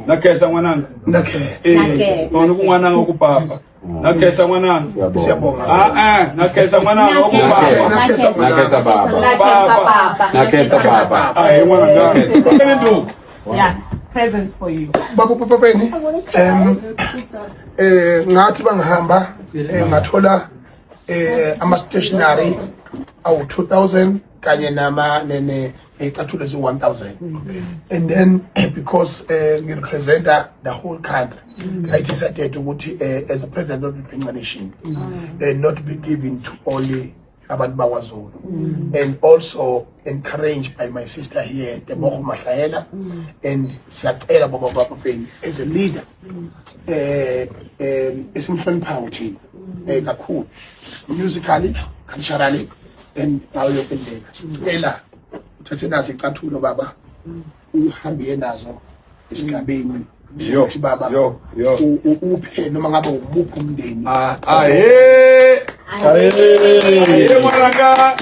Nakesa mwanangu. Ono kumwana ngokupapa. Nakesa mwanangu. Siyabonga. Nakesa mwana ngokupapa. Nakesa baba. Nakesa baba. Ay mwana ngani. Yeah, presents for you. Babu popeni. Ngathi bangihamba ngathola ama stationery awu 2000 kanye nama ecathulo zi 1000 and then because ngi represent the whole country I decided ukuthi as a president of the Pinga Nation not be given to only abantu bakwaZulu and also encouraged by my sister here Tebogo Mahlayela and siyacela baba bapeni as a leader esimhlonipha power team kakhulu musically culturally and nayo yonke indlela uthathe nazo icathulo baba uhambe nazo esigabeni uthi baba uphe noma ngabe umuphi umndeni mwananga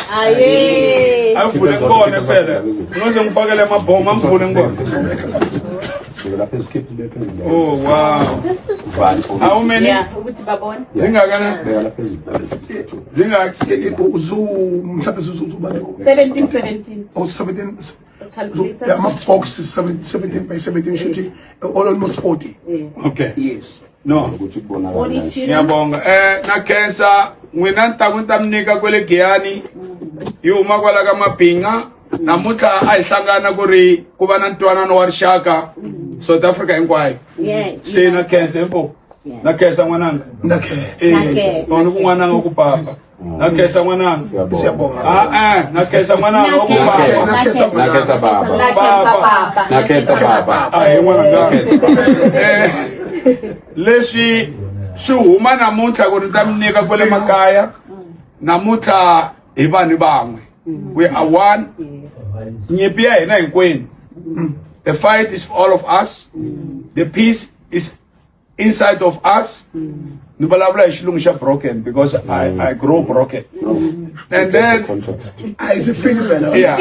avule ngone phela ngoze ngifakele amabhomu amvule ngone. Oh wow. How many? Zingakana? Zingaki? 17. Oh 17. Yeah, my box is 17 by 17 shooting almost 40. Okay. Yes. No. Ngiyabonga. Nakhensa ngwina ntakuntamnika kwele Giyani. Yuma kwala ka Mapinga. Namutlha a hi hlangana ku ri ku va na ntwanano wa rixaka South Africa hinkwayo. Se na khensa mpo. Na khensa n'wananga. Na khensa. Ono ku n'wananga wa ku papa. Na khensa n'wananga. Siyabonga. Na khensa n'wananga wa ku papa. Nakesa baba. Nakesa baba. Ay n'wananga. Leswi swi huma namuntlha ku ri ta mi nyika kwale makaya. Namuntlha hi vanhu van'we. We are one. Nyimpi ya hina hinkwenu. The fight is for all of us. The peace is inside of us. Nibalabla ishilungisha broken because I grow broken. And then Is it feeling better? yeah.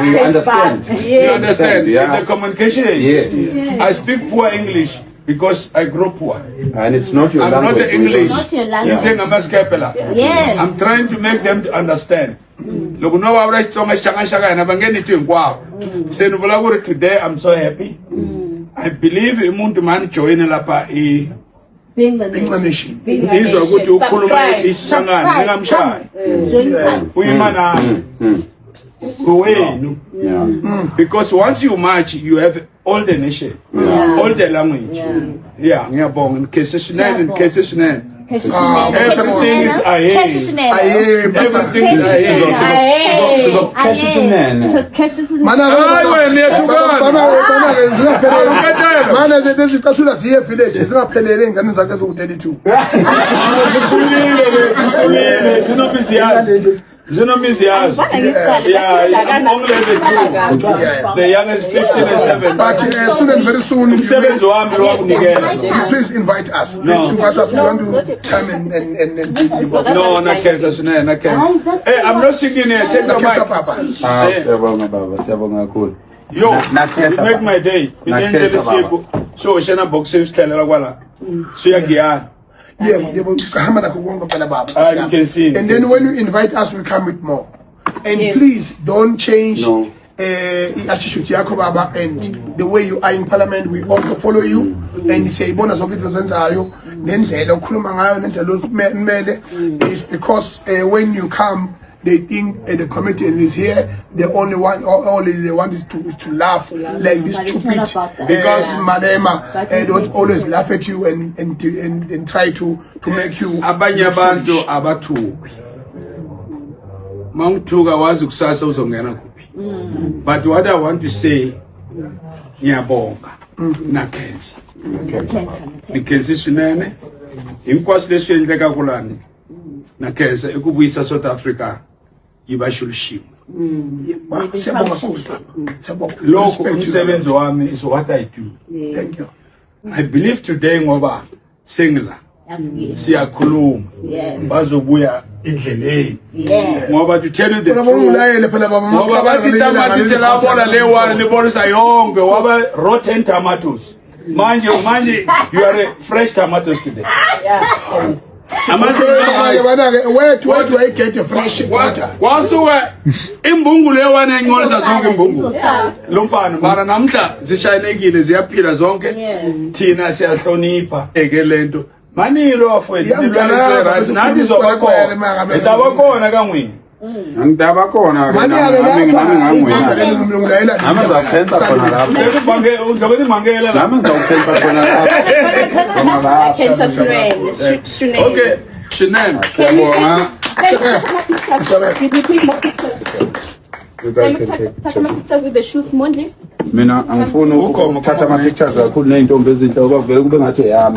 We understand. You understand? Yeah. It's a communication. Yes. I speak poor English because I grew poor. And it's not your I'm not language. the English. Not your language. He's saying I'm a scapula. Yes. I'm trying to make them to understand. Look, no, I today I'm so happy. I believe umuntu man join lapha Being the Being the nation. izwa ukuthi ukhuluma isangane ngingamshayi uyimana wenu Yeah. because once you march you have all the nation all the language yeah ngiyabonga cases nine everything is ahead everything is ahead Mana zithathula siye village singaphelele ingane zakhe ezu-32. Zinomizi yazo. Yeah, only the two. The youngest 15 and 7. But soon and very soon, Umsebenzi wami wakunikela. please invite us. Please invite us. We want to come and No, na cancer, na cancer. Hey, I'm not singing here. Take the Nakesa mic. Papa. Siyabonga baba, siyabonga kakhulu. Yo, Nakesa, you make my day. Nakesa, baba. So, shana boxing style kwala. So ya Giyani. Yeah, hamba nakho konke phela baba. You can see. And then when you invite us, we come with more. And please don't change No. attitude yakho baba, and the way you are in parliament, we also follow you. And siyayibona zonke izinto zenzayo nendlela okhuluma ngayo nendlela okumele is because when you come they think the committee is here, the only they want is to laugh like this stupid because Malema don't always laugh at you and try to make you Abanye abantu abathuki. Mawuthuka wazi kusasa uzongena kuphi. But what I want to say ngiyabonga na cancer. Ni cancer swinene. Hinkwaswo leswi endleka kulani. Na cancer ikubuyisa South Africa ibashulushimo. Siyabonga kakhulu. Siyabonga. Lokho umsebenzi wami is what I do. Thank you. I believe today ngoba singla siyakhuluma bazobuya endleleni ngoba to tell you the truth Ulayele phela baba ngoba bathi tamati selabona le1 libonisa yonke waba rotten tomatoes manje you are a fresh tomatoes today where do I get a fresh water? kwasuka imbungu le1 engcolisa zonke imbungu lo mfana mara namhla zishayinekile ziyaphila zonke thina siyahlonipha ekelento manilo afowethu nathi zobakhona etabakhona kangwini Angidaba khona ke. Mani yake Ngizawukhensa khona lapho. Nami ngizawukhensa khona lapho. Okay, Shanel. Siyabonga. You guys can take pictures with the shoes Monday. Mina angifuni ukuthatha ama pictures kakhulu nezintombi ezinhle ngoba vele kube ngathi yami.